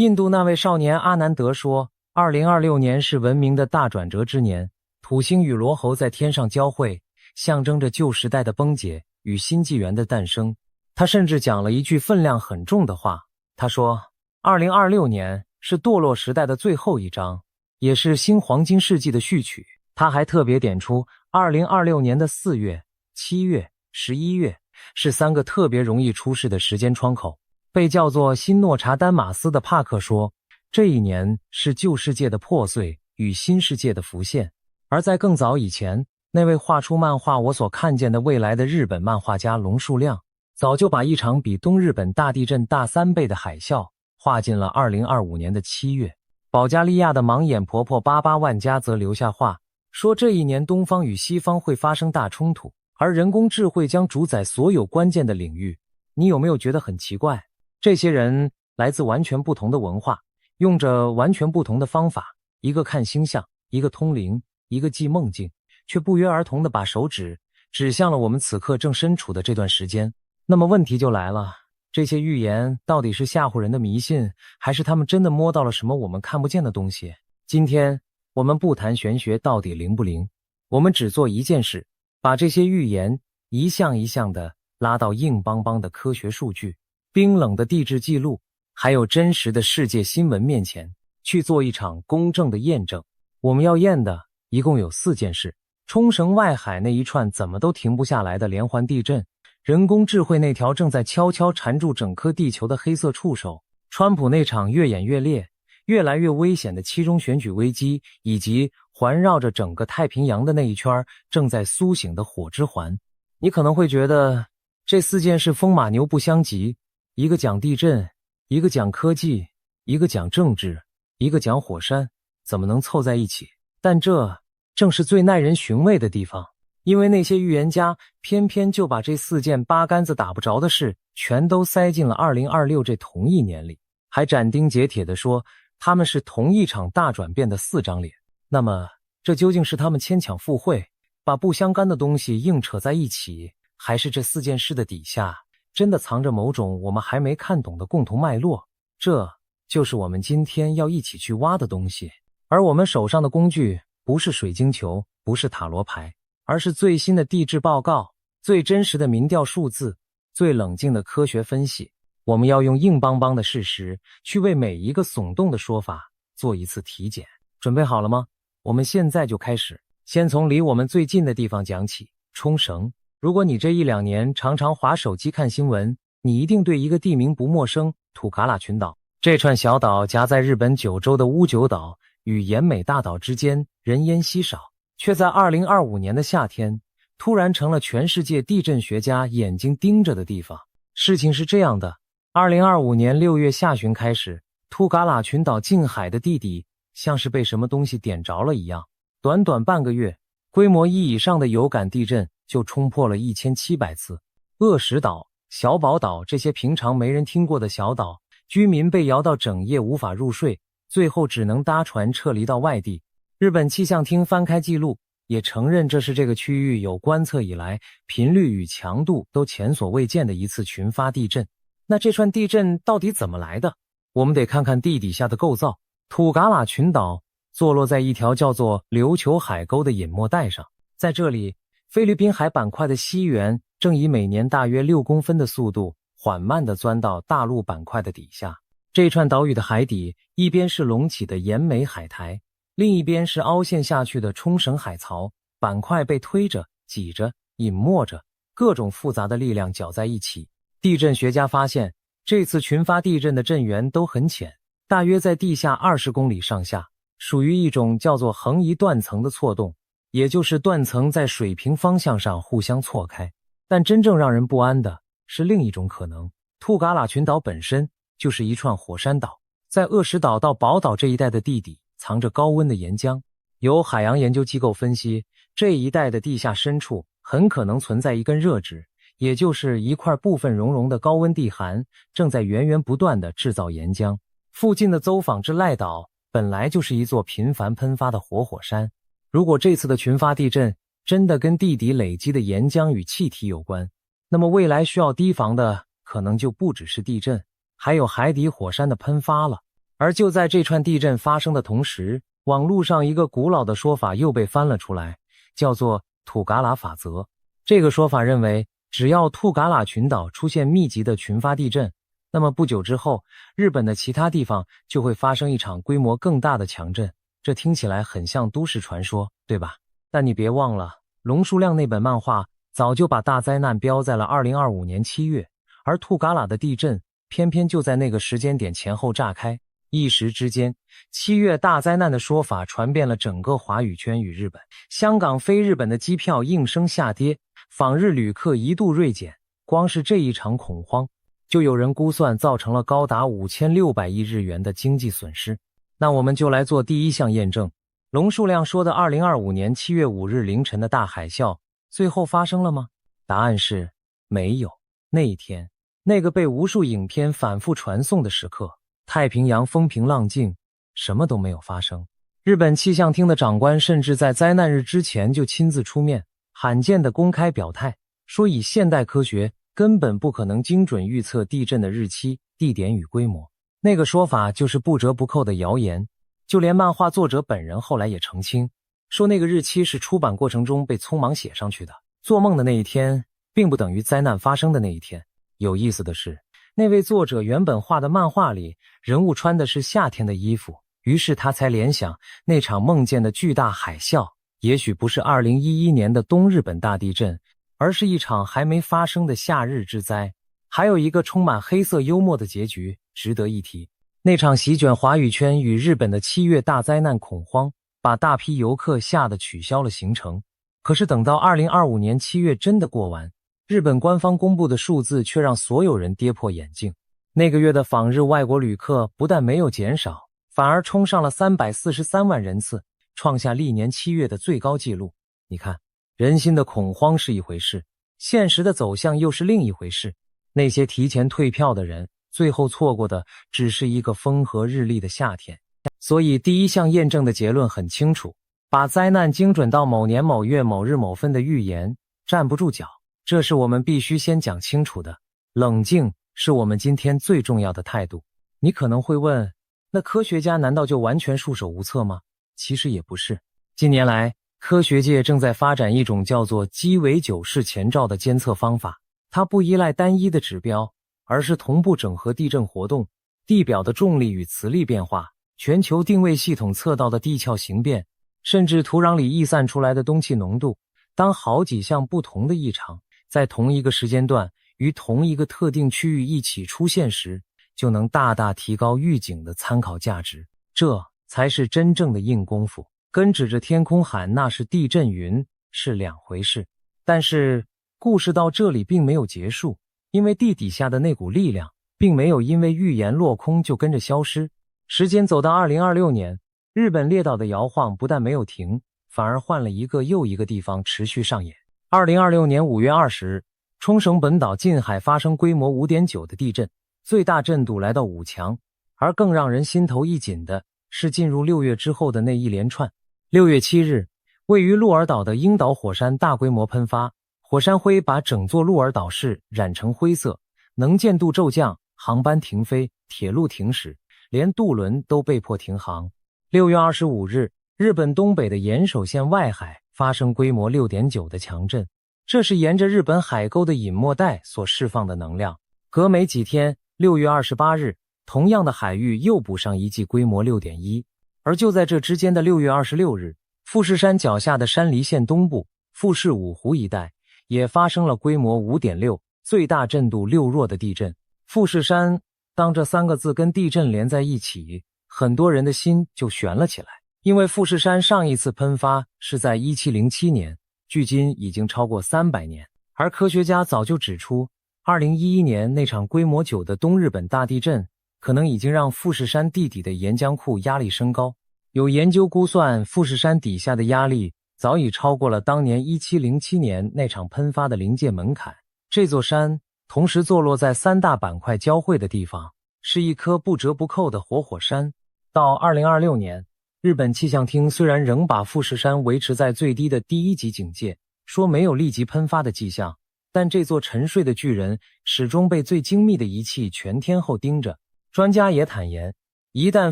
印度那位少年阿南德说，2026年是文明的大转折之年，土星与罗喉在天上交汇，象征着旧时代的崩解与新纪元的诞生。他甚至讲了一句分量很重的话，他说，2026年是堕落时代的最后一章，也是新黄金世纪的序曲。他还特别点出2026年的4月、7月、11月是3个特别容易出事的时间窗口。被叫做新诺查丹马斯的帕克说，这一年是旧世界的破碎与新世界的浮现。而在更早以前，那位画出漫画我所看见的未来的日本漫画家龙树亮，早就把一场比东日本大地震大3倍的海啸画进了2025年的7月。保加利亚的盲眼婆婆巴巴万家则留下话，说这一年东方与西方会发生大冲突，而人工智慧将主宰所有关键的领域。你有没有觉得很奇怪？这些人来自完全不同的文化，用着完全不同的方法，一个看星象，一个通灵，一个记梦境，却不约而同地把手指指向了我们此刻正身处的这段时间。那么问题就来了，这些预言到底是吓唬人的迷信，还是他们真的摸到了什么我们看不见的东西？今天我们不谈玄学到底灵不灵，我们只做一件事，把这些预言一项一项地拉到硬邦邦的科学数据、冰冷的地质记录，还有真实的世界新闻面前，去做一场公正的验证。我们要验的一共有4件事：冲绳外海那一串怎么都停不下来的连环地震，人工智慧那条正在悄悄缠住整颗地球的黑色触手，川普那场越演越烈、越来越危险的期中选举危机，以及环绕着整个太平洋的那一圈正在苏醒的火之环。你可能会觉得这4件事风马牛不相及，一个讲地震，一个讲科技，一个讲政治，一个讲火山，怎么能凑在一起？但这正是最耐人寻味的地方，因为那些预言家偏偏就把这4件八竿子打不着的事全都塞进了2026这同一年里，还斩钉截铁地说他们是同一场大转变的4张脸。那么这究竟是他们牵强附会，把不相干的东西硬扯在一起，还是这4件事的底下真的藏着某种我们还没看懂的共同脉络？这就是我们今天要一起去挖的东西。而我们手上的工具不是水晶球，不是塔罗牌，而是最新的地质报告，最真实的民调数字，最冷静的科学分析。我们要用硬邦邦的事实去为每一个耸动的说法做一次体检。准备好了吗？我们现在就开始。先从离我们最近的地方讲起，冲绳。如果你这1-2年常常滑手机看新闻，你一定对一个地名不陌生，土嘎拉群岛。这串小岛夹在日本九州的屋久岛与奄美大岛之间，人烟稀少，却在2025年的夏天突然成了全世界地震学家眼睛盯着的地方。事情是这样的，2025年6月下旬开始，图嘎拉群岛近海的地底像是被什么东西点着了一样，短短半个月，规模1以上的有感地震就冲破了1700次。鄂石岛、小宝岛这些平常没人听过的小岛，居民被摇到整夜无法入睡，最后只能搭船撤离到外地。日本气象厅翻开记录，也承认这是这个区域有观测以来频率与强度都前所未见的一次群发地震。那这串地震到底怎么来的？我们得看看地底下的构造。土嘎拉群岛坐落在一条叫做琉球海沟的隐没带上，在这里，菲律宾海板块的西缘正以每年大约6公分的速度缓慢地钻到大陆板块的底下。这串岛屿的海底，一边是隆起的奄美海苔，另一边是凹陷下去的冲绳海槽，板块被推着、挤着、隐没着，各种复杂的力量搅在一起。地震学家发现，这次群发地震的震源都很浅，大约在地下20公里上下，属于一种叫做横移断层的错动，也就是断层在水平方向上互相错开。但真正让人不安的是另一种可能，图嘎拉群岛本身就是一串火山岛，在鄂石岛到宝岛这一带的地底藏着高温的岩浆。有海洋研究机构分析，这一带的地下深处很可能存在一根热质，也就是一块部分熔融的高温地函，正在源源不断地制造岩浆。附近的邹访之赖岛本来就是一座频繁喷发的活火山，如果这次的群发地震真的跟地底累积的岩浆与气体有关，那么未来需要提防的可能就不只是地震，还有海底火山的喷发了。而就在这串地震发生的同时，网络上一个古老的说法又被翻了出来，叫做吐嘎喇法则。这个说法认为，只要吐嘎喇群岛出现密集的群发地震，那么不久之后，日本的其他地方就会发生一场规模更大的强震。这听起来很像都市传说，对吧？但你别忘了，龙树亮那本漫画早就把大灾难标在了2025年7月，而吐嘎喇的地震偏偏就在那个时间点前后炸开。一时之间，7月大灾难的说法传遍了整个华语圈与日本。香港飞日本的机票应声下跌，访日旅客一度锐减。光是这一场恐慌，就有人估算造成了高达5600亿日元的经济损失。那我们就来做第一项验证。龙树亮说的2025年7月5日凌晨的大海啸，最后发生了吗？答案是没有。那一天，那个被无数影片反复传颂的时刻，太平洋风平浪静，什么都没有发生。日本气象厅的长官甚至在灾难日之前就亲自出面，罕见的公开表态，说以现代科学根本不可能精准预测地震的日期、地点与规模。那个说法就是不折不扣的谣言。就连漫画作者本人后来也澄清，说那个日期是出版过程中被匆忙写上去的。做梦的那一天并不等于灾难发生的那一天。有意思的是，那位作者原本画的漫画里，人物穿的是夏天的衣服，于是他才联想那场梦见的巨大海啸，也许不是2011年的东日本大地震，而是一场还没发生的夏日之灾。还有一个充满黑色幽默的结局值得一提，那场席卷华语圈与日本的7月大灾难恐慌，把大批游客吓得取消了行程。可是等到2025年7月真的过完，日本官方公布的数字却让所有人跌破眼镜。那个月的访日外国旅客不但没有减少，反而冲上了343万人次，创下历年7月的最高纪录。你看，人心的恐慌是一回事，现实的走向又是另一回事。那些提前退票的人，最后错过的只是一个风和日丽的夏天。所以第一项验证的结论很清楚，把灾难精准到某年某月某日某分的预言站不住脚，这是我们必须先讲清楚的。冷静是我们今天最重要的态度。你可能会问，那科学家难道就完全束手无策吗？其实也不是。近年来，科学界正在发展一种叫做鸡尾酒式前兆的监测方法，它不依赖单一的指标，而是同步整合地震活动、地表的重力与磁力变化、全球定位系统测到的地壳形变，甚至土壤里逸散出来的氡气浓度。当好几项不同的异常在同一个时间段于同一个特定区域一起出现时，就能大大提高预警的参考价值。这才是真正的硬功夫，跟指着天空喊那是地震云是两回事。但是故事到这里并没有结束，因为地底下的那股力量并没有因为预言落空就跟着消失。时间走到2026年，日本列岛的摇晃不但没有停，反而换了一个又一个地方持续上演。2026年5月20日，冲绳本岛近海发生规模 5.9 的地震，最大震度来到5强。而更让人心头一紧的是进入6月之后的那一连串。6月7日，位于鹿儿岛的樱岛火山大规模喷发，火山灰把整座鹿儿岛市染成灰色，能见度骤降，航班停飞，铁路停驶，连渡轮都被迫停航。6月25日，日本东北的岩手县外海发生规模 6.9 的强震，这是沿着日本海沟的隐没带所释放的能量。隔没几天，6月28日，同样的海域又补上一记规模 6.1。而就在这之间的6月26日，富士山脚下的山梨县东部富士五湖一带也发生了规模 5.6、最大震度6弱的地震。富士山，当这3个字跟地震连在一起，很多人的心就悬了起来。因为富士山上一次喷发是在1707年，距今已经超过300年。而科学家早就指出，2011年那场规模9的东日本大地震可能已经让富士山地底的岩浆库压力升高。有研究估算，富士山底下的压力早已超过了当年1707年那场喷发的临界门槛。这座山同时坐落在3大板块交汇的地方，是一颗不折不扣的活火山。到2026年，日本气象厅虽然仍把富士山维持在最低的第1级警戒，说没有立即喷发的迹象，但这座沉睡的巨人始终被最精密的仪器全天候盯着。专家也坦言，一旦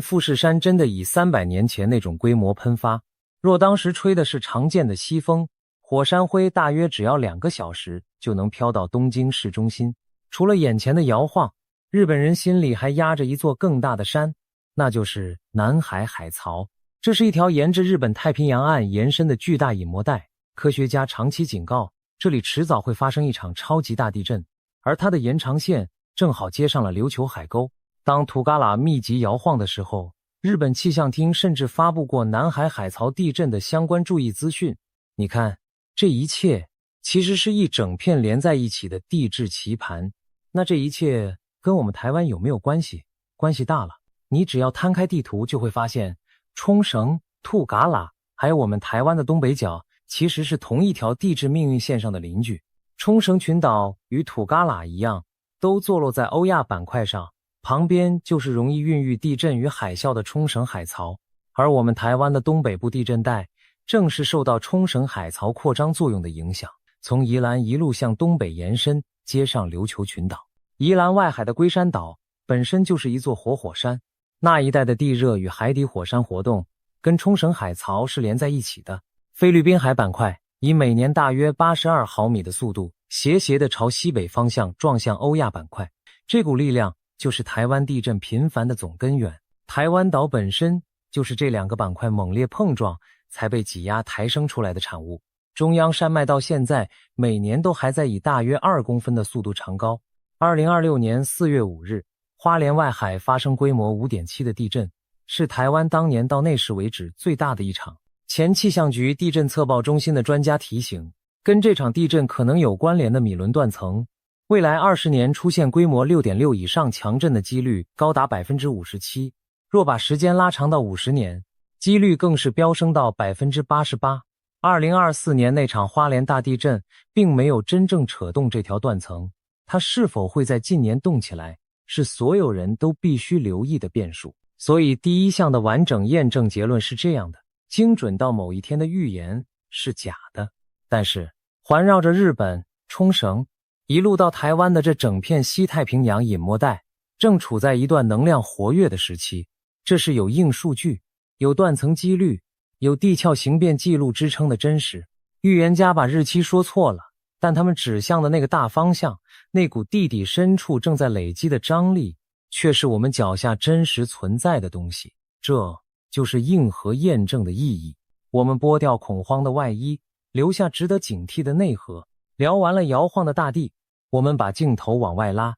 富士山真的以300年前那种规模喷发，若当时吹的是常见的西风，火山灰大约只要2个小时就能飘到东京市中心。除了眼前的摇晃，日本人心里还压着一座更大的山，那就是南海海槽。这是一条沿着日本太平洋岸延伸的巨大隐没带，科学家长期警告，这里迟早会发生一场超级大地震，而它的延长线正好接上了琉球海沟。当土嘎喇密集摇晃的时候，日本气象厅甚至发布过南海海槽地震的相关注意资讯。你看，这一切其实是一整片连在一起的地质棋盘。那这一切跟我们台湾有没有关系？关系大了。你只要摊开地图就会发现，冲绳、土嘎喇还有我们台湾的东北角其实是同一条地质命运线上的邻居。冲绳群岛与土嘎喇一样，都坐落在欧亚板块上，旁边就是容易孕育地震与海啸的冲绳海槽，而我们台湾的东北部地震带正是受到冲绳海槽扩张作用的影响，从宜兰一路向东北延伸，接上琉球群岛。宜兰外海的龟山岛本身就是一座活火山，那一带的地热与海底火山活动跟冲绳海槽是连在一起的。菲律宾海板块以每年大约82毫米的速度斜斜地朝西北方向撞向欧亚板块，这股力量就是台湾地震频繁的总根源。台湾岛本身就是这2个板块猛烈碰撞才被挤压抬升出来的产物。中央山脉到现在每年都还在以大约2公分的速度长高。2026年4月5日，花莲外海发生规模 5.7 的地震，是台湾当年到那时为止最大的一场。前气象局地震测报中心的专家提醒，跟这场地震可能有关联的米伦断层，未来20年出现规模 6.6 以上强震的几率高达 57%， 若把时间拉长到50年，几率更是飙升到 88%。2024年那场花莲大地震并没有真正扯动这条断层，它是否会在近年动起来，是所有人都必须留意的变数。所以第一项的完整验证结论是这样的：精准到某一天的预言是假的。但是环绕着日本、冲绳一路到台湾的这整片西太平洋隐没带正处在一段能量活跃的时期，这是有硬数据、有断层几率、有地壳形变记录支撑的真实。预言家把日期说错了，但他们指向的那个大方向，那股地底深处正在累积的张力，却是我们脚下真实存在的东西。这就是硬核验证的意义。我们剥掉恐慌的外衣，留下值得警惕的内核。聊完了摇晃的大地，我们把镜头往外拉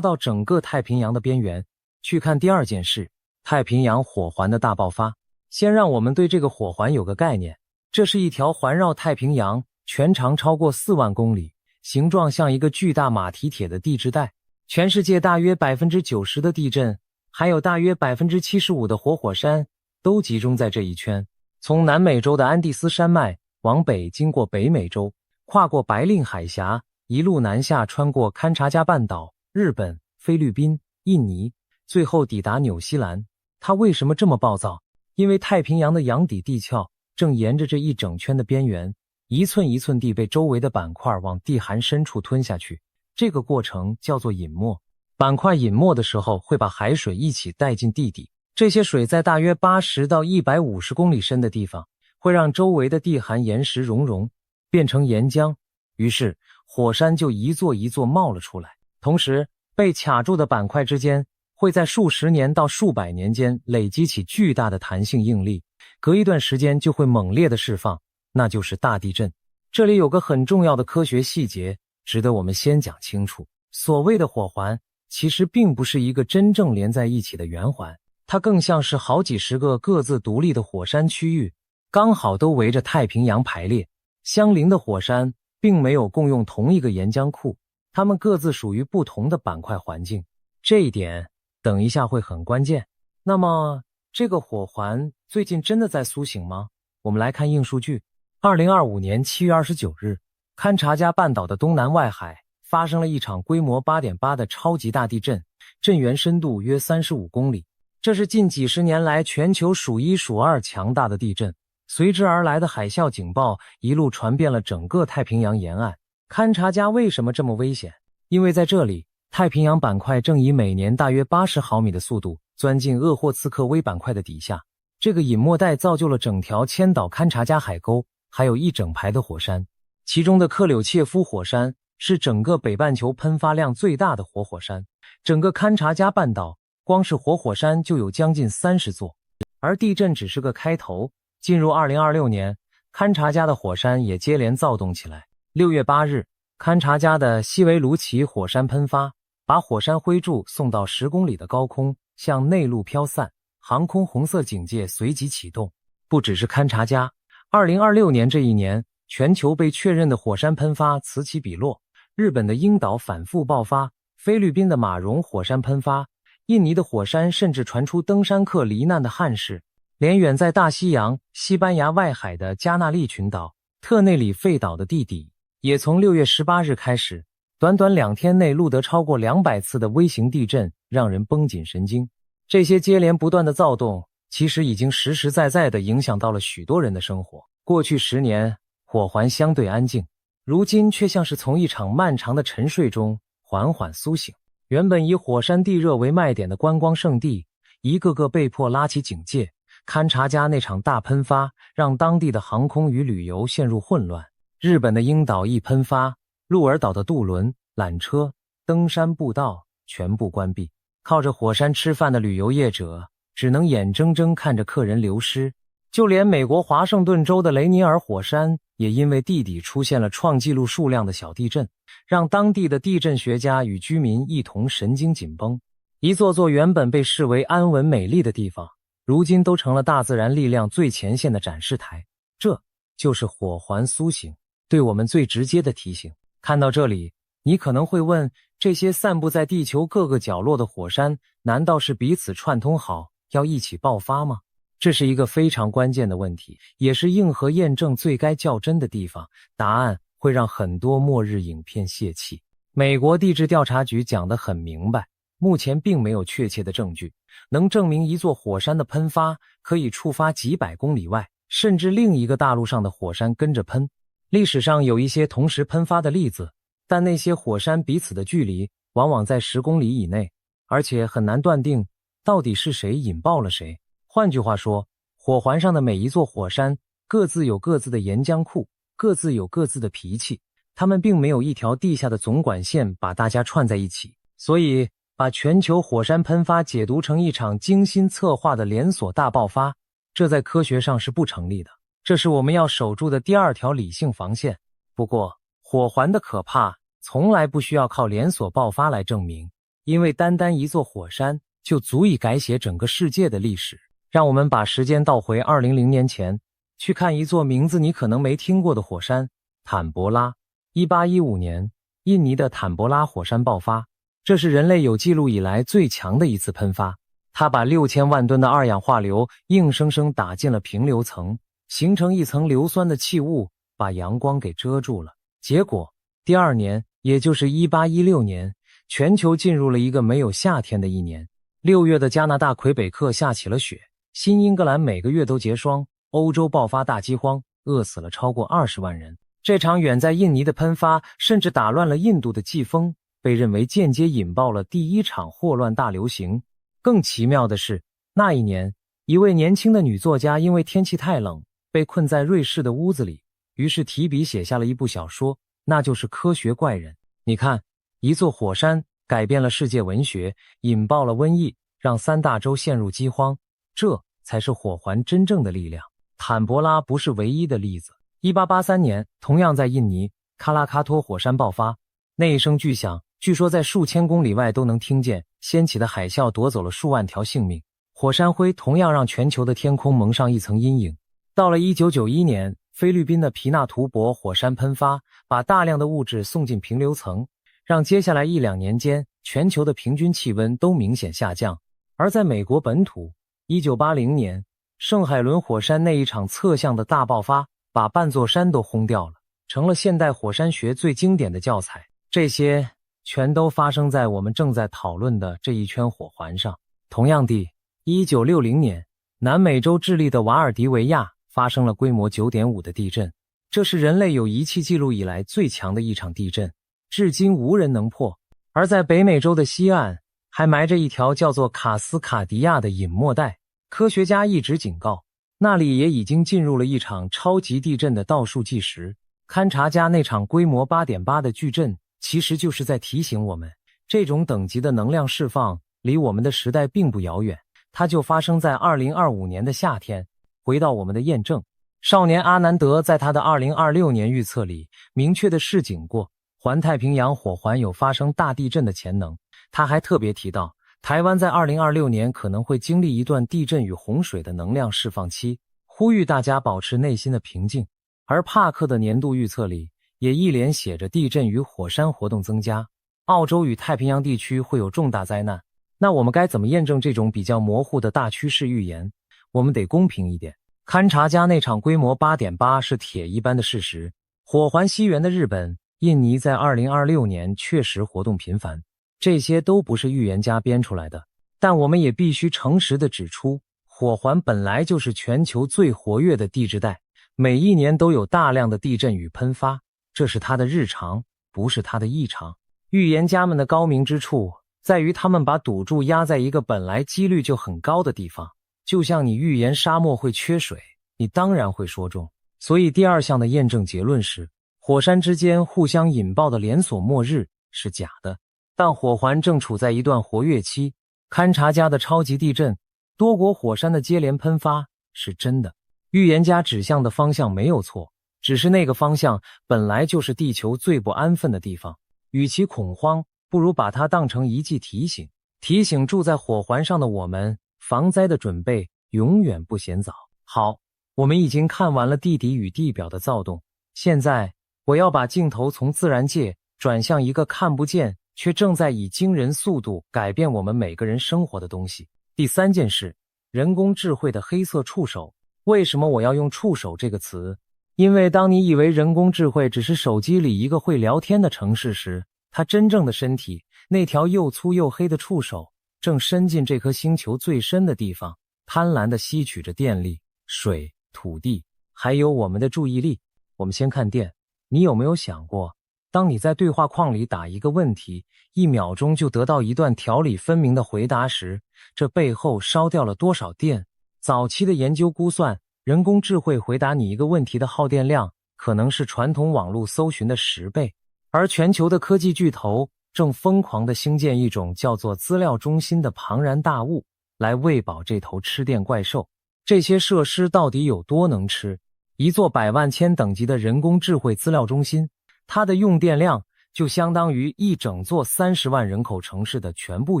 到整个太平洋的边缘，去看第二件事：太平洋火环的大爆发。先让我们对这个火环有个概念，这是一条环绕太平洋全长超过4万公里，形状像一个巨大马蹄铁的地质带。全世界大约 90% 的地震，还有大约 75% 的活火山都集中在这一圈。从南美洲的安第斯山脉往北经过北美洲，跨过白令海峡，一路南下穿过堪察加半岛、日本、菲律宾、印尼，最后抵达纽西兰。它为什么这么暴躁？因为太平洋的洋底地壳正沿着这一整圈的边缘，一寸一寸地被周围的板块往地寒深处吞下去。这个过程叫做隐没。板块隐没的时候会把海水一起带进地底，这些水在大约80到150公里深的地方，会让周围的地寒岩石熔变成岩浆，于是火山就一座一座冒了出来。同时被卡住的板块之间会在数十年到数百年间累积起巨大的弹性应力，隔一段时间就会猛烈的释放，那就是大地震。这里有个很重要的科学细节值得我们先讲清楚。所谓的火环其实并不是一个真正连在一起的圆环，它更像是好几十个各自独立的火山区域，刚好都围着太平洋排列。相邻的火山并没有共用同一个岩浆库，它们各自属于不同的板块环境，这一点等一下会很关键。那么这个火环最近真的在苏醒吗？我们来看硬数据。2025年7月29日，堪察加半岛的东南外海发生了一场规模 8.8 的超级大地震，震源深度约35公里。这是近几十年来全球数1数2强大的地震，随之而来的海啸警报一路传遍了整个太平洋沿岸。堪察加为什么这么危险？因为在这里，太平洋板块正以每年大约80毫米的速度钻进鄂霍次克微板块的底下。这个隐没带造就了整条千岛勘察加海沟，还有一整排的火山。其中的克柳切夫火山是整个北半球喷发量最大的活火山，整个勘察加半岛光是活火山就有将近30座。而地震只是个开头，进入2026年，勘察加的火山也接连躁动起来。6月8日，勘察加的西维卢奇火山喷发，把火山灰柱送到10公里的高空，向内陆飘散，航空红色警戒随即启动。不只是勘察加，2026年这一年，全球被确认的火山喷发此起彼落，日本的樱岛反复爆发，菲律宾的马荣火山喷发，印尼的火山甚至传出登山客罹难的憾事，连远在大西洋、西班牙外海的加纳利群岛、特内里费岛的地底，也从6月18日开始，短短2天内录得超过200次的微型地震，让人绷紧神经。这些接连不断的躁动，其实已经实实在在地影响到了许多人的生活。过去10年，火环相对安静，如今却像是从一场漫长的沉睡中缓缓苏醒。原本以火山地热为卖点的观光胜地，一个个被迫拉起警戒。勘察加那场大喷发，让当地的航空与旅游陷入混乱。日本的樱岛一喷发，鹿儿岛的渡轮、缆车、登山步道全部关闭，靠着火山吃饭的旅游业者只能眼睁睁看着客人流失。就连美国华盛顿州的雷尼尔火山也因为地底出现了创纪录数量的小地震，让当地的地震学家与居民一同神经紧绷。一座座原本被视为安稳美丽的地方，如今都成了大自然力量最前线的展示台。这就是火环苏醒对我们最直接的提醒。看到这里，你可能会问，这些散布在地球各个角落的火山，难道是彼此串通好要一起爆发吗？这是一个非常关键的问题，也是硬核验证最该较真的地方。答案会让很多末日影片泄气。美国地质调查局讲得很明白，目前并没有确切的证据能证明一座火山的喷发可以触发几百公里外甚至另一个大陆上的火山跟着喷。历史上有一些同时喷发的例子，但那些火山彼此的距离往往在10公里以内，而且很难断定到底是谁引爆了谁。换句话说，火环上的每一座火山各自有各自的岩浆库，各自有各自的脾气，他们并没有一条地下的总管线把大家串在一起。所以把全球火山喷发解读成一场精心策划的连锁大爆发，这在科学上是不成立的。这是我们要守住的第2条理性防线。不过，火环的可怕从来不需要靠连锁爆发来证明，因为单单一座火山就足以改写整个世界的历史。让我们把时间倒回2000年前，去看一座名字你可能没听过的火山——坦博拉。1815年，印尼的坦博拉火山爆发，这是人类有记录以来最强的一次喷发。它把6000万吨的二氧化硫硬生生打进了平流层，形成一层硫酸的气雾，把阳光给遮住了。结果，第2年，也就是1816年，全球进入了一个没有夏天的一年。6月的加拿大魁北克下起了雪，新英格兰每个月都结霜，欧洲爆发大饥荒，饿死了超过20万人。这场远在印尼的喷发甚至打乱了印度的季风，被认为间接引爆了第1场霍乱大流行。更奇妙的是，那一年，一位年轻的女作家因为天气太冷，被困在瑞士的屋子里，于是提笔写下了一部小说，那就是《科学怪人》。你看，一座火山改变了世界文学，引爆了瘟疫，让3大洲陷入饥荒，这才是火环真正的力量。坦博拉不是唯一的例子。1883年，同样在印尼，喀拉喀托火山爆发，那一声巨响，据说在数千公里外都能听见，掀起的海啸夺走了数万条性命。火山灰同样让全球的天空蒙上一层阴影。到了1991年，菲律宾的皮纳图博火山喷发，把大量的物质送进平流层，让接下来1-2年间，全球的平均气温都明显下降。而在美国本土，1980年，圣海伦火山那一场侧向的大爆发，把半座山都轰掉了，成了现代火山学最经典的教材。这些全都发生在我们正在讨论的这一圈火环上。同样地，1960年，南美洲智利的瓦尔迪维亚发生了规模 9.5 的地震，这是人类有仪器记录以来最强的一场地震，至今无人能破。而在北美洲的西岸，还埋着一条叫做卡斯卡迪亚的隐没带。科学家一直警告，那里也已经进入了一场超级地震的倒数计时。勘察家那场规模 8.8 的巨震，其实就是在提醒我们，这种等级的能量释放离我们的时代并不遥远，它就发生在2025年的夏天。回到我们的验证，少年阿南德在他的2026年预测里明确的示警过，环太平洋火环有发生大地震的潜能。他还特别提到，台湾在2026年可能会经历一段地震与洪水的能量释放期，呼吁大家保持内心的平静。而帕克的年度预测里也一连写着地震与火山活动增加，澳洲与太平洋地区会有重大灾难。那我们该怎么验证这种比较模糊的大趋势预言？我们得公平一点，勘察家那场规模 8.8 是铁一般的事实。火环西缘的日本、印尼在2026年确实活动频繁，这些都不是预言家编出来的。但我们也必须诚实地指出，火环本来就是全球最活跃的地质带，每一年都有大量的地震与喷发，这是它的日常，不是它的异常。预言家们的高明之处在于他们把赌注压在一个本来几率就很高的地方，就像你预言沙漠会缺水，你当然会说中。所以第二项的验证结论是，火山之间互相引爆的连锁末日是假的，但火环正处在一段活跃期。勘察家的超级地震，多国火山的接连喷发是真的。预言家指向的方向没有错，只是那个方向本来就是地球最不安分的地方。与其恐慌，不如把它当成一剂提醒，提醒住在火环上的我们，防灾的准备永远不嫌早。好，我们已经看完了地底与地表的躁动，现在我要把镜头从自然界转向一个看不见却正在以惊人速度改变我们每个人生活的东西。第三件事，人工智慧的黑色触手。为什么我要用触手这个词？因为当你以为人工智慧只是手机里一个会聊天的程式时，它真正的身体，那条又粗又黑的触手，正伸进这颗星球最深的地方，贪婪地吸取着电力、水、土地，还有我们的注意力。我们先看电，你有没有想过，当你在对话框里打一个问题，1秒钟就得到一段条理分明的回答时，这背后烧掉了多少电？早期的研究估算，人工智慧回答你一个问题的耗电量可能是传统网络搜寻的10倍，而全球的科技巨头正疯狂地兴建一种叫做资料中心的庞然大物，来喂饱这头吃电怪兽。这些设施到底有多能吃？一座百万千等级的人工智慧资料中心，它的用电量就相当于一整座30万人口城市的全部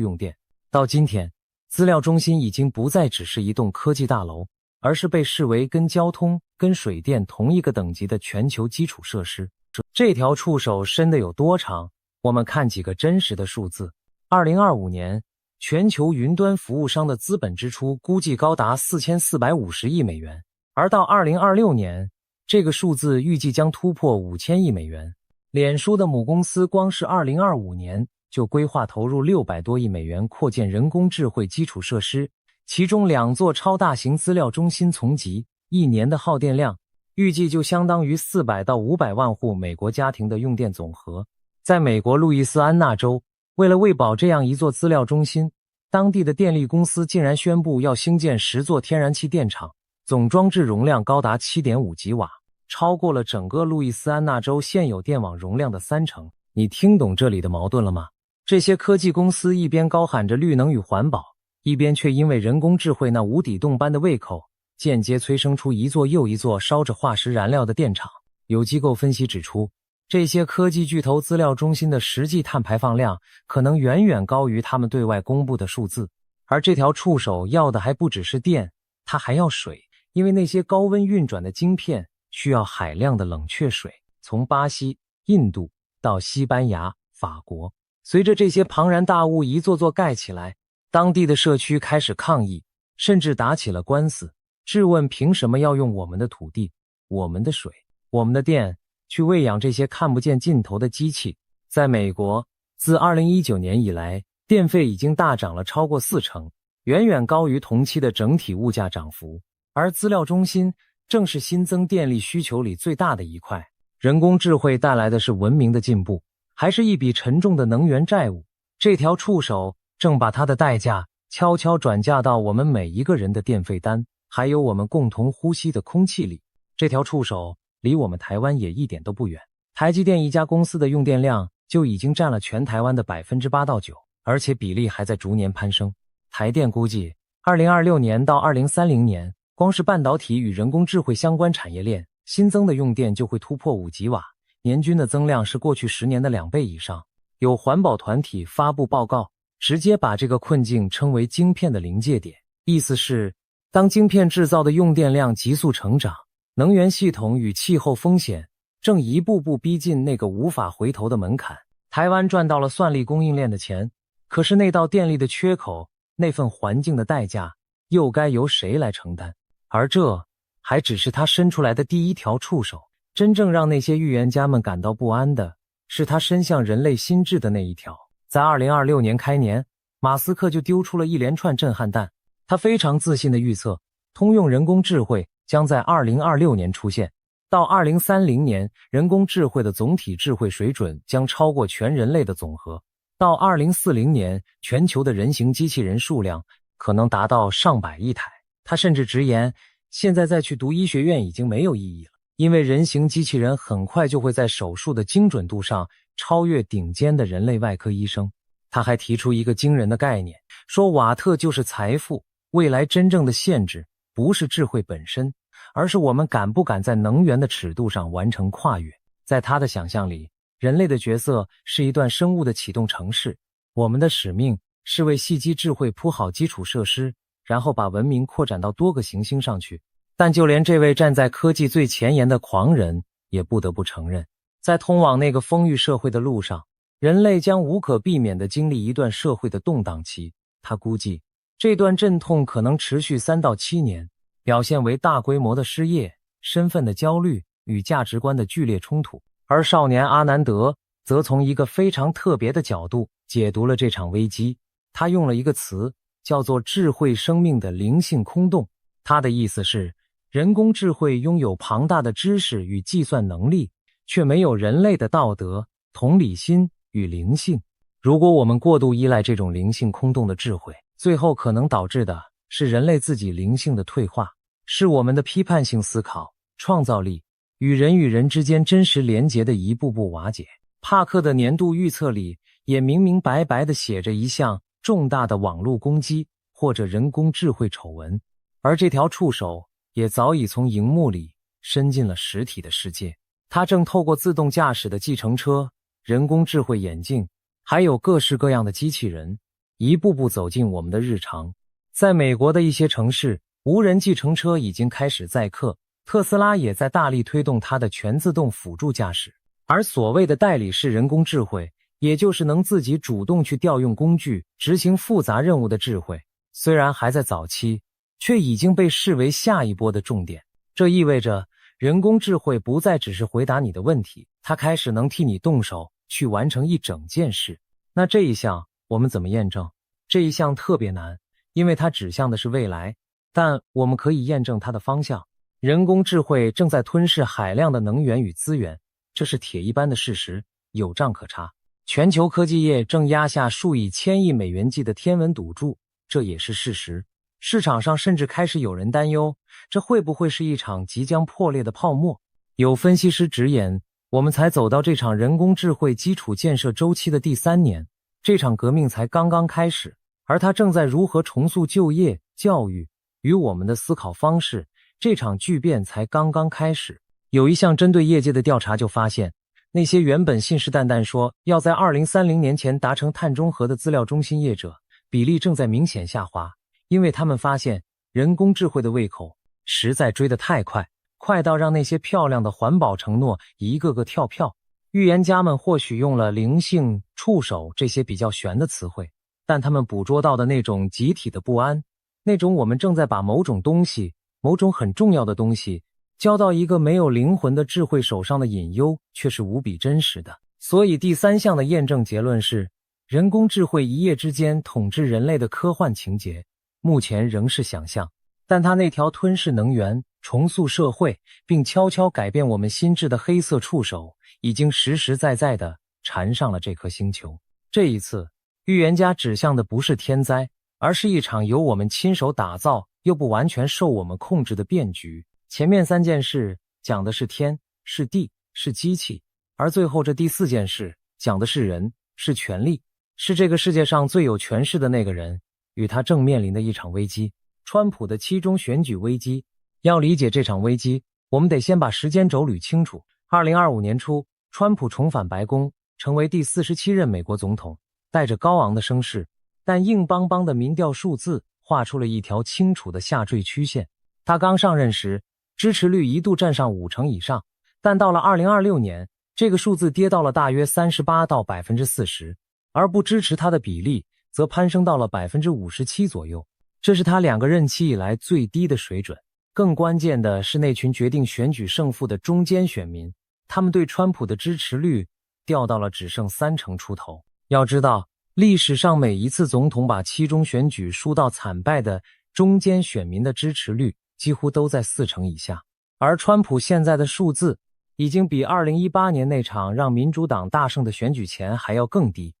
用电。到今天，资料中心已经不再只是一栋科技大楼，而是被视为跟交通、跟水电同一个等级的全球基础设施。这条触手伸得有多长？我们看几个真实的数字。2025年，全球云端服务商的资本支出估计高达4450亿美元，而到2026年，这个数字预计将突破5000亿美元。脸书的母公司光是2025年就规划投入600多亿美元扩建人工智慧基础设施，其中2座超大型资料中心从集，一年的耗电量预计就相当于400到500万户美国家庭的用电总和。在美国路易斯安那州，为了喂饱这样一座资料中心，当地的电力公司竟然宣布要兴建10座天然气电厂，总装置容量高达 7.5 吉瓦，超过了整个路易斯安那州现有电网容量的30%。你听懂这里的矛盾了吗？这些科技公司一边高喊着绿能与环保，一边却因为人工智慧那无底洞般的胃口，间接催生出一座又一座烧着化石燃料的电厂。有机构分析指出，这些科技巨头资料中心的实际碳排放量可能远远高于他们对外公布的数字。而这条触手要的还不只是电，它还要水，因为那些高温运转的晶片需要海量的冷却水。从巴西、印度到西班牙、法国，随着这些庞然大物一座座盖起来，当地的社区开始抗议，甚至打起了官司，质问凭什么要用我们的土地、我们的水、我们的电去喂养这些看不见尽头的机器。在美国，自2019年以来，电费已经大涨了超过40%，远远高于同期的整体物价涨幅。而资料中心正是新增电力需求里最大的一块。人工智慧带来的是文明的进步，还是一笔沉重的能源债务？这条触手正把它的代价悄悄转嫁到我们每一个人的电费单，还有我们共同呼吸的空气里。这条触手离我们台湾也一点都不远，台积电一家公司的用电量就已经占了全台湾的 8%到9%，而且比例还在逐年攀升。台电估计2026年到2030年，光是半导体与人工智慧相关产业链新增的用电就会突破5吉瓦，年均的增量是过去10年的2倍以上。有环保团体发布报告，直接把这个困境称为晶片的临界点，意思是当晶片制造的用电量急速成长，能源系统与气候风险正一步步逼近那个无法回头的门槛。台湾赚到了算力供应链的钱，可是那道电力的缺口，那份环境的代价又该由谁来承担？而这还只是他伸出来的第一条触手，真正让那些预言家们感到不安的是他伸向人类心智的那一条。在2026年开年，马斯克就丢出了一连串震撼弹。他非常自信地预测，通用人工智慧将在2026年出现，到2030年，人工智慧的总体智慧水准将超过全人类的总和，到2040年，全球的人形机器人数量可能达到上百亿台。他甚至直言，现在再去读医学院已经没有意义了，因为人形机器人很快就会在手术的精准度上超越顶尖的人类外科医生。他还提出一个惊人的概念，说瓦特就是财富，未来真正的限制不是智慧本身，而是我们敢不敢在能源的尺度上完成跨越。在他的想象里，人类的角色是一段生物的启动程式，我们的使命是为细机智慧铺好基础设施，然后把文明扩展到多个行星上去。但就连这位站在科技最前沿的狂人也不得不承认，在通往那个丰裕社会的路上，人类将无可避免地经历一段社会的动荡期。他估计这段阵痛可能持续3到7年，表现为大规模的失业、身份的焦虑与价值观的剧烈冲突。而少年阿南德则从一个非常特别的角度解读了这场危机。他用了一个词，叫做智慧生命的灵性空洞。他的意思是，人工智慧拥有庞大的知识与计算能力，却没有人类的道德、同理心与灵性。如果我们过度依赖这种灵性空洞的智慧，最后可能导致的是人类自己灵性的退化，是我们的批判性思考、创造力与人与人之间真实连结的一步步瓦解。帕克的年度预测里也明明白白地写着一项重大的网络攻击或者人工智慧丑闻，而这条触手也早已从荧幕里伸进了实体的世界。它正透过自动驾驶的计程车、人工智慧眼镜，还有各式各样的机器人，一步步走进我们的日常。在美国的一些城市，无人计程车已经开始载客，特斯拉也在大力推动它的全自动辅助驾驶。而所谓的代理式人工智慧，也就是能自己主动去调用工具执行复杂任务的智慧，虽然还在早期，却已经被视为下一波的重点。这意味着人工智慧不再只是回答你的问题，它开始能替你动手去完成一整件事。那这一项我们怎么验证？这一项特别难，因为它指向的是未来，但我们可以验证它的方向。人工智慧正在吞噬海量的能源与资源，这是铁一般的事实，有账可查。全球科技业正压下数以千亿美元计的天文赌注，这也是事实。市场上甚至开始有人担忧，这会不会是一场即将破裂的泡沫？有分析师直言，我们才走到这场人工智慧基础建设周期的第3年，这场革命才刚刚开始，而它正在如何重塑就业、教育与我们的思考方式，这场巨变才刚刚开始。有一项针对业界的调查就发现，那些原本信誓旦旦说要在2030年前达成碳中和的资料中心业者，比例正在明显下滑，因为他们发现人工智慧的胃口实在追得太快，快到让那些漂亮的环保承诺一个个跳票。预言家们或许用了灵性、触手这些比较玄的词汇，但他们捕捉到的那种集体的不安，那种我们正在把某种东西、某种很重要的东西交到一个没有灵魂的智慧手上的隐忧，却是无比真实的。所以第3项的验证结论是，人工智慧一夜之间统治人类的科幻情节，目前仍是想象，但它那条吞噬能源、重塑社会，并悄悄改变我们心智的黑色触手，已经实实在在地缠上了这颗星球。这一次，预言家指向的不是天灾，而是一场由我们亲手打造又不完全受我们控制的变局。前面3件事讲的是天，是地，是机器，而最后这第4件事讲的是人，是权力，是这个世界上最有权势的那个人与他正面临的一场危机。川普的期中选举危机。要理解这场危机，我们得先把时间轴捋清楚。2025年初，川普重返白宫，成为第47任美国总统，带着高昂的声势，但硬邦邦的民调数字画出了一条清楚的下坠曲线。他刚上任时，支持率一度站上50%以上，但到了2026年，这个数字跌到了大约38%到40%，而不支持他的比例则攀升到了57%左右，这是他2个任期以来最低的水准。更关键的是，那群决定选举胜负的中间选民，他们对川普的支持率掉到了只剩30%出头。要知道，历史上每一次总统把期中选举输到惨败的中间选民的支持率几乎都在40%以下，而川普现在的数字已经比2018年那场让民主党大胜的选举前还要更低。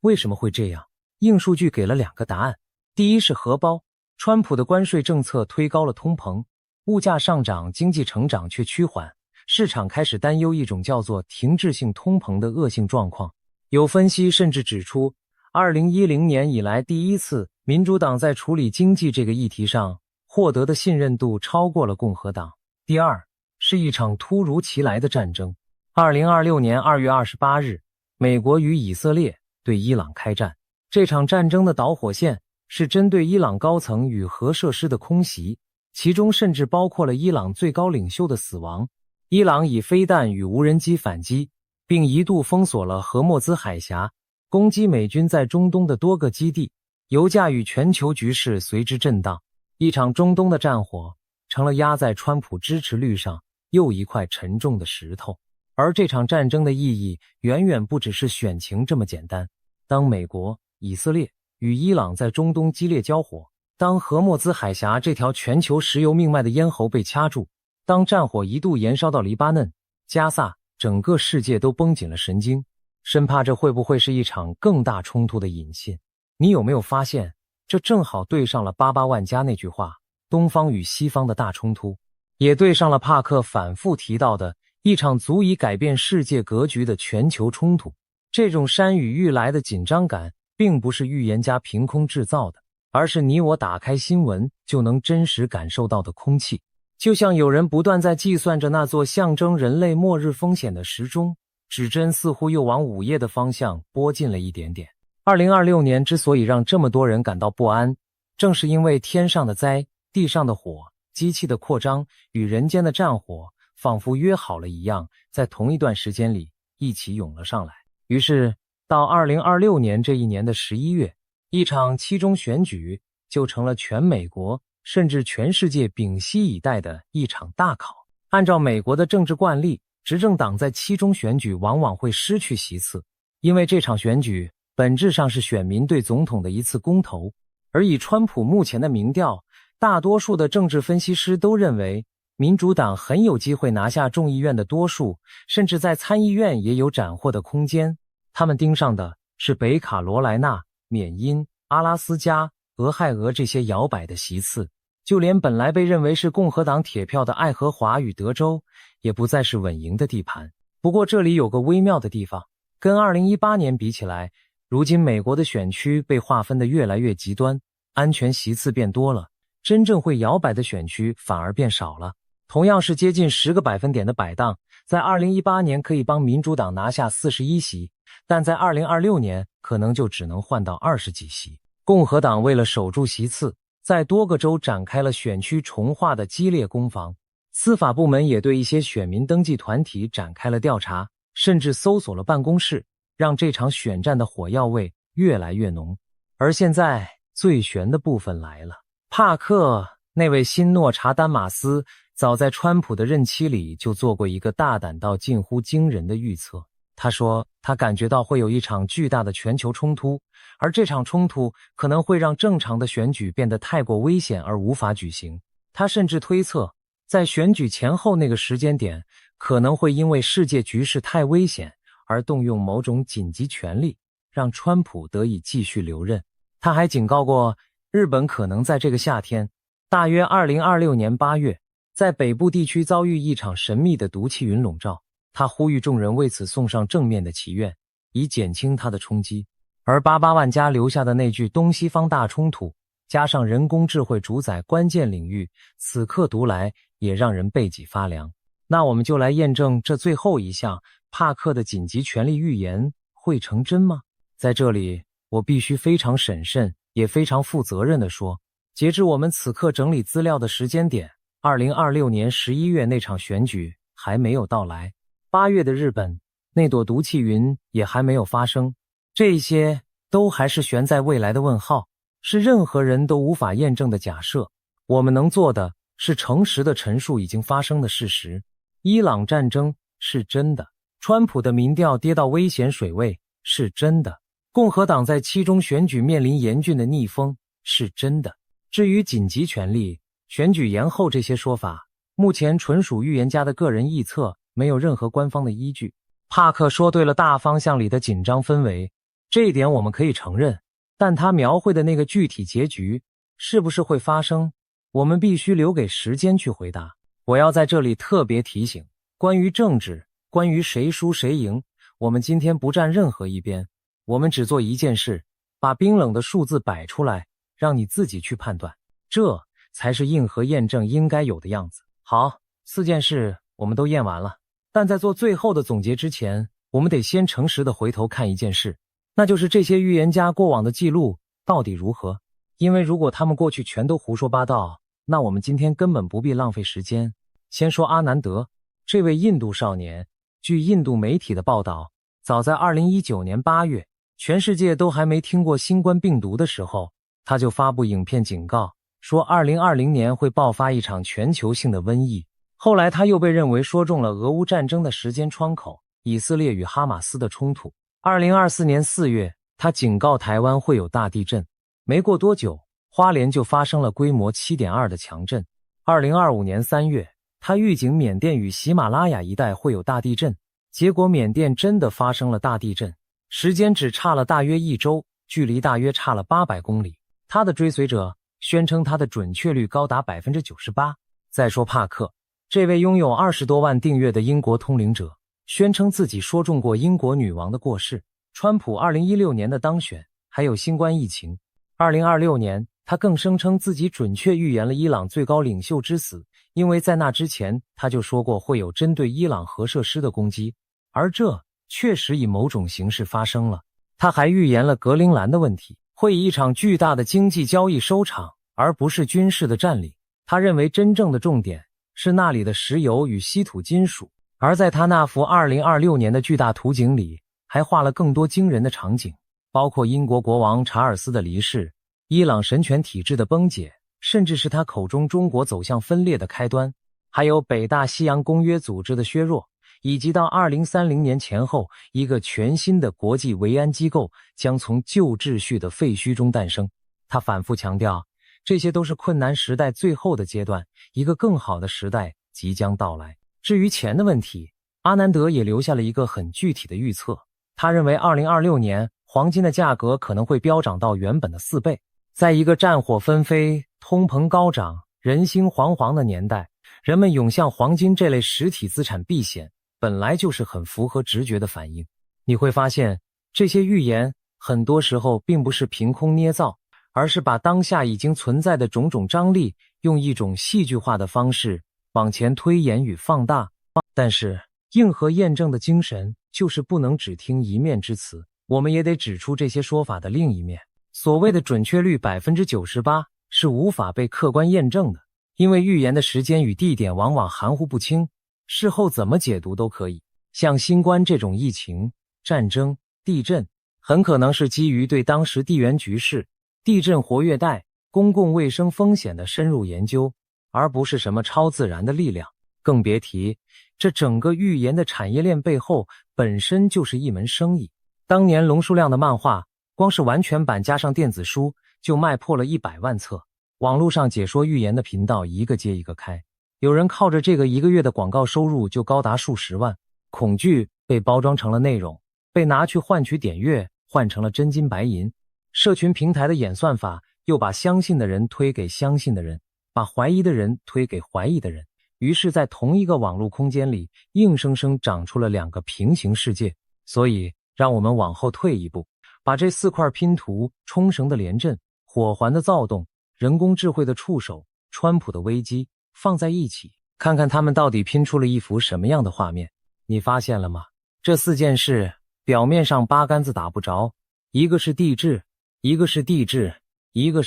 为什么会这样？硬数据给了2个答案。第一是荷包，川普的关税政策推高了通膨，物价上涨，经济成长却趋缓，市场开始担忧一种叫做停滞性通膨的恶性状况。有分析甚至指出，2010年以来第一次民主党在处理经济这个议题上获得的信任度超过了共和党。第二是一场突如其来的战争。2026年2月28日，美国与以色列对伊朗开战。这场战争的导火线是针对伊朗高层与核设施的空袭，其中甚至包括了伊朗最高领袖的死亡。伊朗以飞弹与无人机反击，并一度封锁了荷默兹海峡，攻击美军在中东的多个基地，油价与全球局势随之震荡。一场中东的战火成了压在川普支持率上又一块沉重的石头。而这场战争的意义远远不只是选情这么简单。当美国、以色列与伊朗在中东激烈交火，当荷默兹海峡这条全球石油命脉的咽喉被掐住，当战火一度延烧到黎巴嫩、加萨，整个世界都绷紧了神经，生怕这会不会是一场更大冲突的引信。你有没有发现，这正好对上了88万加那句话，东方与西方的大冲突，也对上了帕克反复提到的一场足以改变世界格局的全球冲突。这种山雨欲来的紧张感并不是预言家凭空制造的，而是你我打开新闻就能真实感受到的空气。就像有人不断在计算着那座象征人类末日风险的时钟，指针似乎又往午夜的方向拨近了一点点。2026年之所以让这么多人感到不安，正是因为天上的灾，地上的火，机器的扩张与人间的战火仿佛约好了一样，在同一段时间里一起涌了上来。于是到2026年这一年的11月，一场期中选举就成了全美国甚至全世界屏息以待的一场大考。按照美国的政治惯例，执政党在期中选举往往会失去席次，因为这场选举本质上是选民对总统的一次公投。而以川普目前的民调，大多数的政治分析师都认为民主党很有机会拿下众议院的多数，甚至在参议院也有斩获的空间。他们盯上的是北卡罗来纳、缅因、阿拉斯加、俄亥俄这些摇摆的席次，就连本来被认为是共和党铁票的爱荷华与德州也不再是稳赢的地盘。不过这里有个微妙的地方，跟2018年比起来，如今美国的选区被划分得越来越极端，安全席次变多了，真正会摇摆的选区反而变少了。同样是接近10个百分点的摆荡，在2018年可以帮民主党拿下41席，但在2026年可能就只能换到20几席。共和党为了守住席次，在多个州展开了选区重划的激烈攻防，司法部门也对一些选民登记团体展开了调查，甚至搜索了办公室，让这场选战的火药味越来越浓。而现在最悬的部分来了，帕克那位新诺查丹马斯早在川普的任期里就做过一个大胆到近乎惊人的预测。他说他感觉到会有一场巨大的全球冲突，而这场冲突可能会让正常的选举变得太过危险而无法举行。他甚至推测，在选举前后那个时间点，可能会因为世界局势太危险而动用某种紧急权力，让川普得以继续留任。他还警告过，日本可能在这个夏天，大约2026年8月，在北部地区遭遇一场神秘的毒气云笼罩。他呼吁众人为此送上正面的祈愿，以减轻它的冲击。而88万家留下的那句东西方大冲突，加上人工智慧主宰关键领域，此刻读来也让人背脊发凉。那我们就来验证这最后一项，帕克的紧急权力预言会成真吗？在这里，我必须非常审慎也非常负责任地说，截至我们此刻整理资料的时间点，2026年11月那场选举还没有到来，8月的日本那朵毒气云也还没有发生，这些都还是悬在未来的问号，是任何人都无法验证的假设。我们能做的是诚实的陈述已经发生的事实。伊朗战争是真的，川普的民调跌到危险水位是真的，共和党在期中选举面临严峻的逆风是真的。至于紧急权力、选举延后这些说法，目前纯属预言家的个人臆测，没有任何官方的依据。帕克说对了大方向里的紧张氛围，这一点我们可以承认，但他描绘的那个具体结局是不是会发生，我们必须留给时间去回答。我要在这里特别提醒，关于政治，关于谁输谁赢，我们今天不站任何一边，我们只做一件事，把冰冷的数字摆出来，让你自己去判断，这才是硬核验证应该有的样子。好，4件事我们都验完了，但在做最后的总结之前，我们得先诚实的回头看一件事，那就是这些预言家过往的记录到底如何。因为如果他们过去全都胡说八道，那我们今天根本不必浪费时间。先说阿南德，这位印度少年，据印度媒体的报道，早在2019年8月，全世界都还没听过新冠病毒的时候，他就发布影片警告，说2020年会爆发一场全球性的瘟疫。后来他又被认为说中了俄乌战争的时间窗口，以色列与哈马斯的冲突。2024年4月，他警告台湾会有大地震，没过多久，花莲就发生了规模 7.2 的强震。2025年3月，他预警缅甸与喜马拉雅一带会有大地震，结果缅甸真的发生了大地震，时间只差了大约1周，距离大约差了800公里。他的追随者宣称他的准确率高达 98%。 再说帕克，这位拥有20多万订阅的英国通灵者，宣称自己说中过英国女王的过世、川普2016年的当选，还有新冠疫情。2026年，他更声称自己准确预言了伊朗最高领袖之死，因为在那之前他就说过会有针对伊朗核设施的攻击，而这确实以某种形式发生了。他还预言了格陵兰的问题会以一场巨大的经济交易收场，而不是军事的占领。他认为真正的重点是那里的石油与稀土金属，而在他那幅2026年的巨大图景里，还画了更多惊人的场景，包括英国国王查尔斯的离世、伊朗神权体制的崩解，甚至是他口中中国走向分裂的开端，还有北大西洋公约组织的削弱，以及到2030年前后，一个全新的国际维安机构将从旧秩序的废墟中诞生。他反复强调，这些都是困难时代最后的阶段，一个更好的时代即将到来。至于钱的问题，阿南德也留下了一个很具体的预测，他认为2026年黄金的价格可能会飙涨到原本的4倍。在一个战火纷飞、通膨高涨、人心惶惶的年代，人们涌向黄金这类实体资产避险，本来就是很符合直觉的反应。你会发现，这些预言很多时候并不是凭空捏造，而是把当下已经存在的种种张力，用一种戏剧化的方式往前推演与放大。但是，硬核验证的精神就是不能只听一面之词，我们也得指出这些说法的另一面。所谓的准确率 98% 是无法被客观验证的，因为预言的时间与地点往往含糊不清，事后怎么解读都可以。像新冠这种疫情、战争、地震，很可能是基于对当时地缘局势、地震活跃带、公共卫生风险的深入研究，而不是什么超自然的力量。更别提，这整个预言的产业链背后本身就是一门生意。当年龙叔亮的漫画，光是完全版加上电子书就卖破了100万册，网络上解说预言的频道一个接一个开，有人靠着这个1个月的广告收入就高达数十万。恐惧被包装成了内容，被拿去换取点阅，换成了真金白银。社群平台的演算法又把相信的人推给相信的人，把怀疑的人推给怀疑的人。于是在同一个网络空间里，硬生生长出了两个平行世界。所以让我们往后退一步，把这4块拼图，冲绳的连震、火环的躁动、人工智慧的触手、川普的危机放在一起，看看他们到底拼出了一幅什么样的画面。你发现了吗？这4件事表面上八竿子打不着，一个是地质，一个是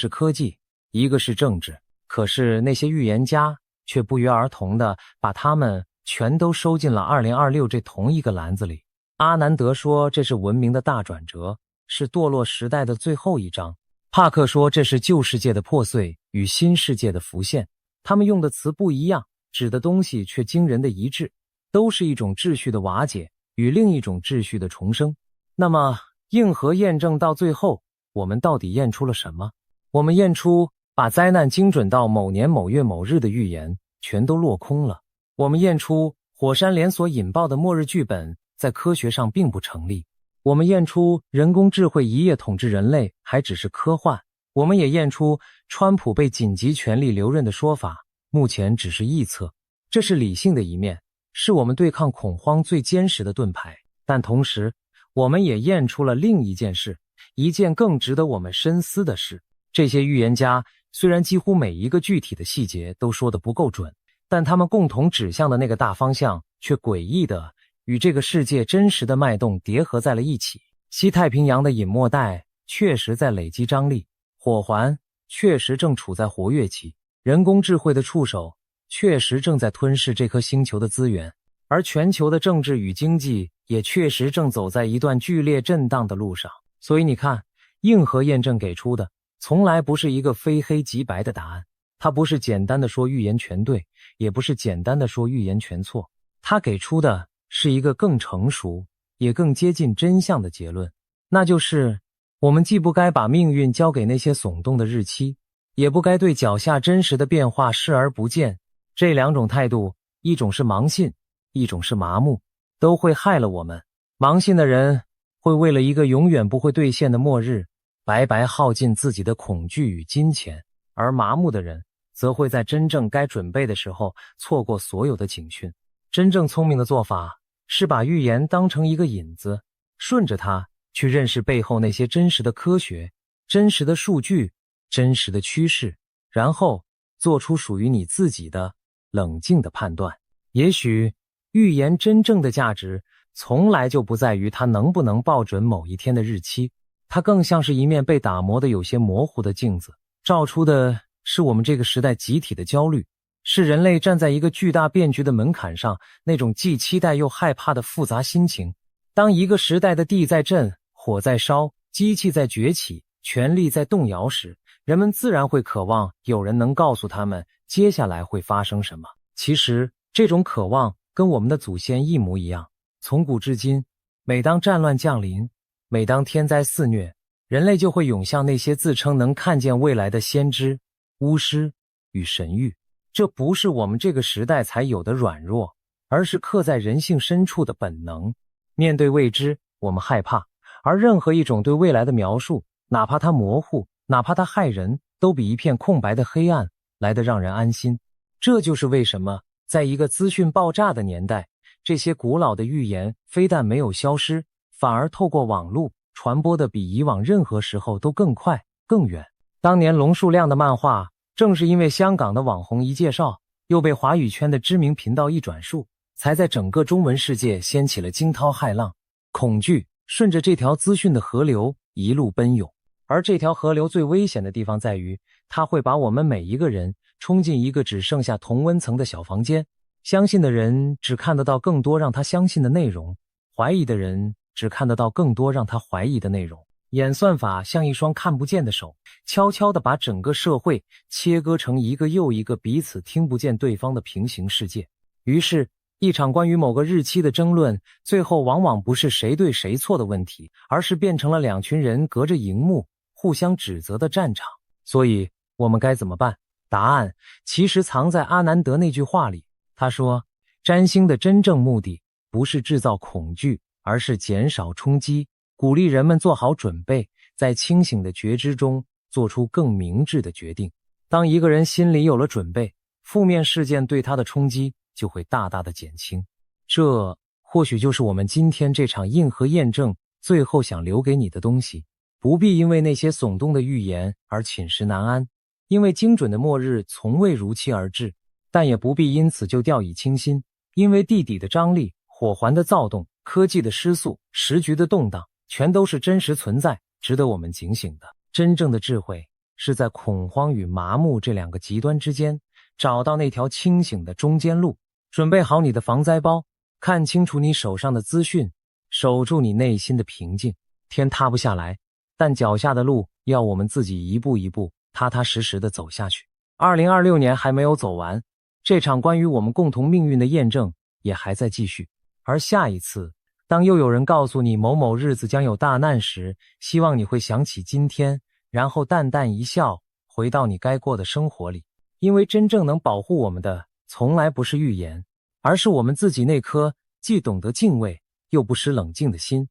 科技，一个是政治。可是那些预言家却不约而同地把他们全都收进了2026这同一个篮子里。阿南德说这是文明的大转折，是堕落时代的最后一章。帕克说这是旧世界的破碎与新世界的浮现。他们用的词不一样，指的东西却惊人的一致，都是一种秩序的瓦解与另一种秩序的重生。那么硬核验证到最后，我们到底验出了什么？我们验出把灾难精准到某年某月某日的预言全都落空了。我们验出火山连锁引爆的末日剧本在科学上并不成立。我们验出人工智慧一夜统治人类还只是科幻。我们也验出川普被紧急权力留任的说法目前只是臆测。这是理性的一面，是我们对抗恐慌最坚实的盾牌。但同时我们也验出了另一件事，一件更值得我们深思的事。这些预言家虽然几乎每一个具体的细节都说得不够准，但他们共同指向的那个大方向却诡异的与这个世界真实的脉动叠合在了一起。西太平洋的隐没带确实在累积张力，火环确实正处在活跃期，人工智慧的触手确实正在吞噬这颗星球的资源，而全球的政治与经济也确实正走在一段剧烈震荡的路上。所以你看，硬核验证给出的从来不是一个非黑即白的答案，它不是简单的说预言全对，也不是简单的说预言全错，它给出的是一个更成熟也更接近真相的结论，那就是我们既不该把命运交给那些耸动的日期，也不该对脚下真实的变化视而不见。这两种态度，一种是盲信，一种是麻木，都会害了我们。盲信的人会为了一个永远不会兑现的末日白白耗尽自己的恐惧与金钱，而麻木的人则会在真正该准备的时候错过所有的警讯。真正聪明的做法是把预言当成一个引子，顺着它去认识背后那些真实的科学、真实的数据、真实的趋势，然后做出属于你自己的冷静的判断。也许预言真正的价值从来就不在于它能不能报准某一天的日期，它更像是一面被打磨的有些模糊的镜子，照出的是我们这个时代集体的焦虑，是人类站在一个巨大变局的门槛上那种既期待又害怕的复杂心情。当一个时代的地在震，火在烧，机器在崛起，权力在动摇时，人们自然会渴望有人能告诉他们接下来会发生什么。其实这种渴望跟我们的祖先一模一样，从古至今，每当战乱降临，每当天灾肆虐，人类就会涌向那些自称能看见未来的先知、巫师与神谕。这不是我们这个时代才有的软弱，而是刻在人性深处的本能。面对未知，我们害怕，而任何一种对未来的描述，哪怕它模糊，哪怕它害人，都比一片空白的黑暗来得让人安心。这就是为什么在一个资讯爆炸的年代，这些古老的预言非但没有消失，反而透过网络传播的比以往任何时候都更快更远。当年龙树亮的漫画正是因为香港的网红一介绍，又被华语圈的知名频道一转述，才在整个中文世界掀起了惊涛骇浪。恐惧顺着这条资讯的河流一路奔涌，而这条河流最危险的地方在于，它会把我们每一个人冲进一个只剩下同温层的小房间。相信的人只看得到更多让他相信的内容，怀疑的人只看得到更多让他怀疑的内容。演算法像一双看不见的手，悄悄地把整个社会切割成一个又一个彼此听不见对方的平行世界。于是一场关于某个日期的争论，最后往往不是谁对谁错的问题，而是变成了两群人隔着荧幕互相指责的战场。所以我们该怎么办？答案其实藏在阿南德那句话里。他说，占星的真正目的不是制造恐惧，而是减少冲击。鼓励人们做好准备，在清醒的觉知中做出更明智的决定。当一个人心里有了准备，负面事件对他的冲击就会大大的减轻。这或许就是我们今天这场硬核验证最后想留给你的东西。不必因为那些耸动的预言而寝食难安，因为精准的末日从未如期而至，但也不必因此就掉以轻心，因为地底的张力、火环的躁动、科技的失速、时局的动荡，全都是真实存在，值得我们警醒的。真正的智慧是在恐慌与麻木这两个极端之间，找到那条清醒的中间路。准备好你的防灾包，看清楚你手上的资讯，守住你内心的平静。天塌不下来，但脚下的路要我们自己一步一步踏踏实实地走下去。2026年还没有走完，这场关于我们共同命运的验证也还在继续。而下一次，当又有人告诉你某某日子将有大难时，希望你会想起今天，然后淡淡一笑，回到你该过的生活里。因为真正能保护我们的，从来不是预言，而是我们自己那颗既懂得敬畏又不失冷静的心。